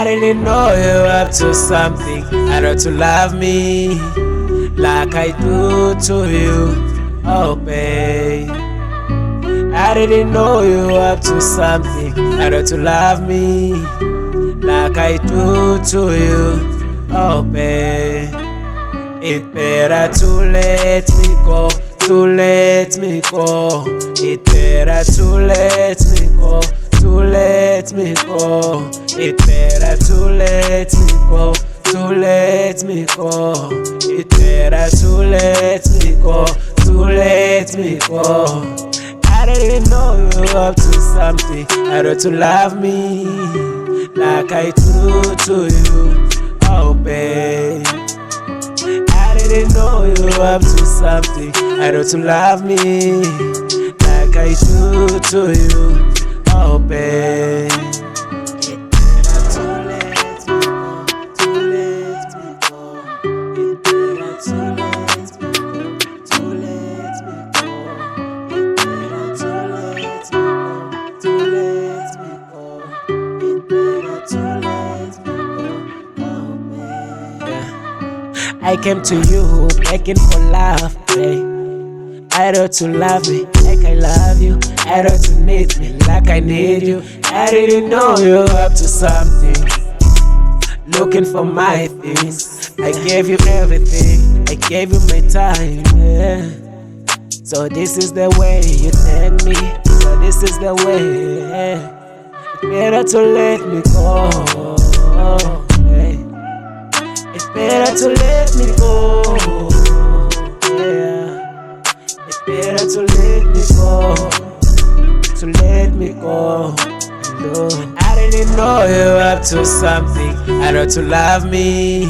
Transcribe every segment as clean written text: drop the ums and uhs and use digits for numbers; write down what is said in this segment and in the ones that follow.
I didn't know you were up to something. I know to love me like I do to you, oh babe. I didn't know you were up to something. I know to love me like I do to you, oh babe. It better to let me go, to let me go. It better to let me go, to let me go. It better to let me go, to let me go. It better to let me go, to let me go. I didn't know you were up to something. I know to love me like I do to you, oh babe. I didn't know you were up to something. I know to love me like I do to you, oh babe. It better to let me go, to let me go. It better to let me go, to let me go. It better to let me go, to let me go. It better to let me go, oh babe. I came to you begging for love, babe. I know to love me like I love you. I know to need me like I need you. I didn't know you were up to something. Looking for my things. I gave you everything. I gave you my time, yeah. So this is the way you take me. So this is the way, yeah. It's better to let me go, yeah. It's better to let me go, yeah. It's better to let me go, to let me go alone. I didn't know you were up to something. I know to love me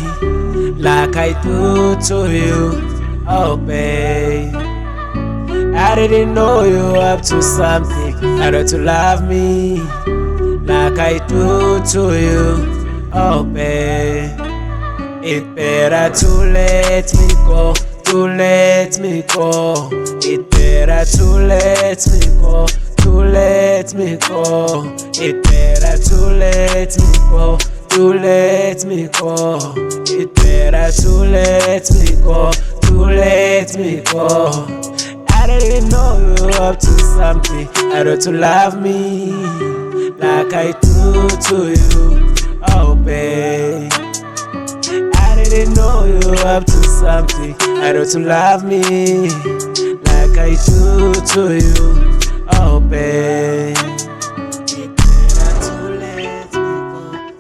like I do to you, oh babe. I didn't know you were up to something. I know to love me like I do to you, oh babe. It better to let me go, to let me go. It better to let me go, to let me go. It better to let me go, to let me go. It better to let me go, to let me go. I didn't know you were up to something. I know to love me like I do to you, oh babe. I didn't know you were up to something. I know to love me like I do to you, oh babe. It better to let me go,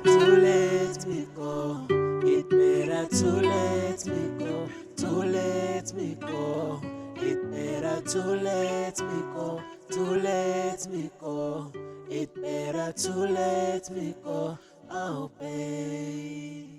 to let me go. It better to let me go, to let me go. It better to let me go, to let me go. It better to let me go, oh babe.